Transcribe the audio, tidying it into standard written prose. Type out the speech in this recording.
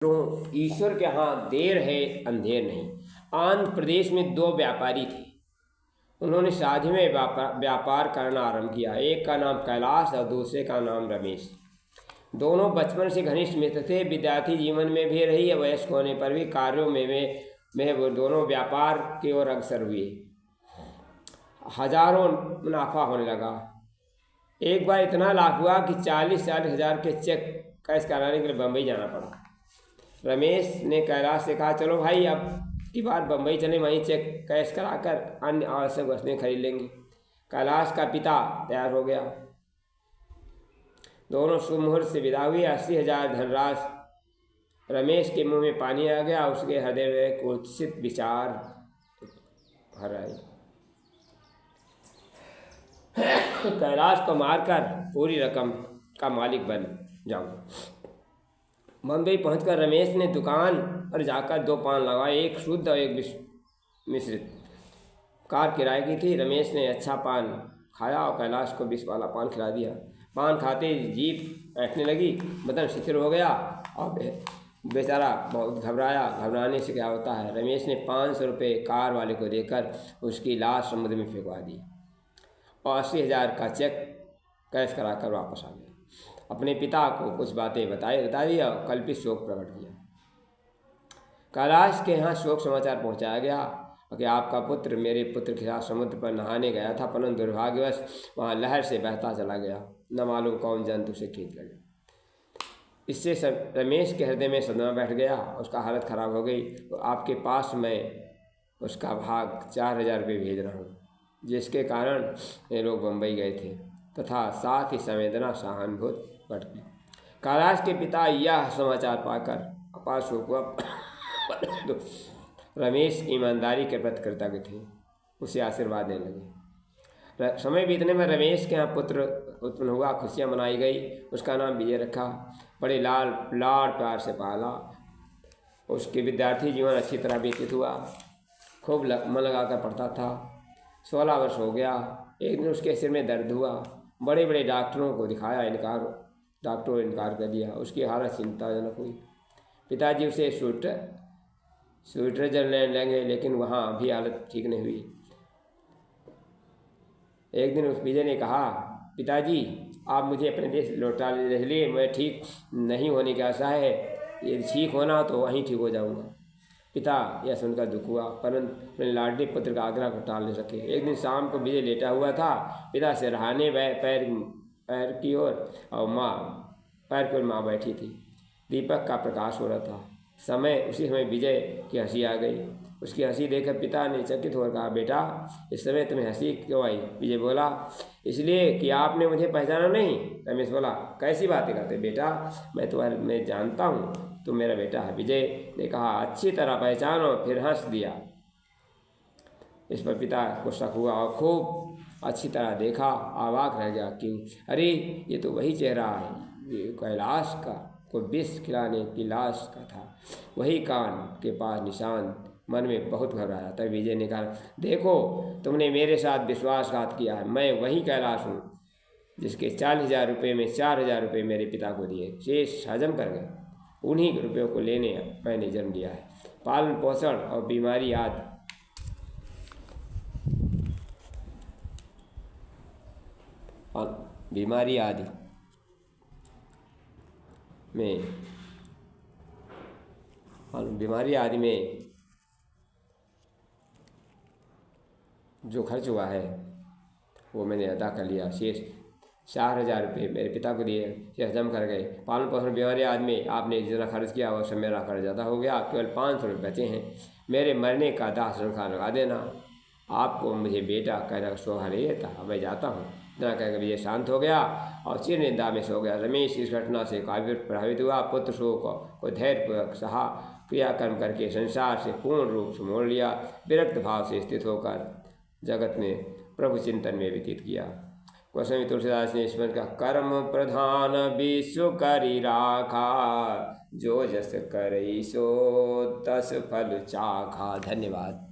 तो ईश्वर के यहाँ देर है अंधेर नहीं। आंध्र प्रदेश में दो व्यापारी थे। उन्होंने साझे में व्यापार करना आरंभ किया। एक का नाम कैलाश और दूसरे का नाम रमेश। दोनों बचपन से घनिष्ठ मित्र थे। विद्यार्थी जीवन में भी रही, वयस्क होने पर भी कार्यों में वो दोनों व्यापार की ओर अग्रसर हुए। हजारों मुनाफा होने लगा। एक बार इतना लाभ हुआ कि 40-40 हज़ार के चेक कैश कराने के लिए बम्बई जाना पड़ा। रमेश ने कैलाश से कहा, चलो भाई अब की बार बम्बई चले, वहीं चेक कैश कराकर अन्य आवश्यक वस्तुएं खरीद लेंगे। कैलाश का पिता तैयार हो गया। दोनों शुभ मुहूर्त से विदा हुई। 80,000 धनराशि। रमेश के मुंह में पानी आ गया। उसके हृदय में कुत्सित विचार भर आए। कैलाश को मारकर पूरी रकम का मालिक बन जाऊं। बम्बई पहुंचकर रमेश ने दुकान पर जाकर 2 पान लगाए, एक शुद्ध और एक मिश्रित। कार किराए की थी। रमेश ने अच्छा पान खाया और कैलाश को विष वाला पान खिला दिया। पान खाते जीभ ऐंठने लगी, बदन शिथिल हो गया और बेचारा बहुत घबराया। घबराने से क्या होता है। रमेश ने 500 रुपये कार वाले को देकर उसकी लाश समुद्र में फेंकवा दी और 80,000 का चेक कैश कराकर वापस आ गया। अपने पिता को कुछ बातें बता दिया और कल्पित शोक प्रकट किया। कैलाश के यहाँ शोक समाचार पहुँचाया गया कि आपका पुत्र मेरे पुत्र के साथ समुद्र पर नहाने गया था, परंतु दुर्भाग्यवश वहाँ लहर से बहता चला गया। न मालूम कौन जंतु से खींच लगा। इससे रमेश के हृदय में सदमा बैठ गया। उसका हालत खराब हो गई। तो आपके पास मैं उसका भाग 4,000 रुपये भेज रहा हूँ, जिसके कारण ये लोग बम्बई गए थे तथा साथ ही संवेदना सहानुभूत बढ़ गई। कैलाश के पिता यह समाचार पाकर अपार शोक हुआ। तो रमेश ईमानदारी के प्रति कृतज्ञ थे, उसे आशीर्वाद देने लगे। समय बीतने में रमेश के यहाँ पुत्र उत्पन्न हुआ। खुशियाँ मनाई गई। उसका नाम विजय रखा। बड़े लाड प्यार से पाला। उसके विद्यार्थी जीवन अच्छी तरह व्यतीत हुआ। खूब मन लगाकर पढ़ता था। 16 वर्ष हो गया। एक दिन उसके सिर में दर्द हुआ। बड़े बड़े डॉक्टरों को दिखाया, डॉक्टरों ने इनकार कर दिया। उसकी हालत चिंताजनक हुई। पिताजी उसे स्विट्जरलैंड लेंगे, लेकिन वहाँ भी हालत ठीक नहीं हुई। एक दिन उस विजय ने कहा, पिताजी आप मुझे अपने देश लौटा ले लिए, मैं ठीक नहीं होने की आशा है, यदि ठीक होना तो वहीं ठीक हो जाऊँगा। पिता यह सुनकर दुख हुआ, परंतु अपने लाडले पुत्र का आग्रह को टाल नहीं सके। एक दिन शाम को विजय लेटा हुआ था। पिता से रहाने पैर की ओर और पैर की ओर माँ बैठी थी। दीपक का प्रकाश हो रहा था। उसी समय विजय की हंसी आ गई। उसकी हंसी देखकर पिता ने चकित होकर कहा, बेटा इस समय तुम्हें हंसी क्यों आई? विजय बोला, इसलिए कि आपने मुझे पहचाना नहीं। रमेश बोला, कैसी बातें करते बेटा, मैं जानता हूँ, तुम मेरा बेटा है। विजय ने कहा, अच्छी तरह पहचानो। फिर हंस दिया। इस पर पिता को शक हुआ और खूब अच्छी तरह देखा। अवाक रह गया। क्यों? अरे ये तो वही चेहरा है, ये कैलाश का को विष खिलाने की लाश का था। वही कान के पास निशान। मन में बहुत घबराया। तब विजय ने कहा, देखो तुमने मेरे साथ विश्वासघात किया है। मैं वही कैलाश हूँ जिसके 40,000 रुपये में 4,000 रुपये मेरे पिता को दिए, शेष हजम कर गए। उन्हीं रुपयों को लेने मैंने जन्म लिया है। पालन पोषण और बीमारी आदि में जो खर्च हुआ है वो मैंने अदा कर लिया। शेष 4,000 रुपये मेरे पिता को दिए, शेष हजम कर गए। पालन पोषण बीमारी आदि में आपने जितना खर्च किया वो सब मेरा खर्च ज़्यादा हो गया। केवल 500 रुपये बचे हैं। मेरे मरने का दाह श्रृंखला लगा देना। आपको मुझे बेटा कहना शोभा नहीं देता। मैं जाता हूँ। इतना कहकर विजय शांत हो गया और चिर निंदा में सो गया। रमेश इस घटना से काफी प्रभावित हुआ। पुत्र शोक को धैर्यपूर्वक सहा, क्रियाकर्म करके संसार से पूर्ण रूप से मोड़ लिया। विरक्त भाव से स्थित होकर जगत में प्रभु चिंतन में व्यतीत किया। गोस्वामी तुलसीदास ने स्मरण का, कर्म प्रधान विश्व करी राखा, जो जस करई सो तस फल चाखा। धन्यवाद।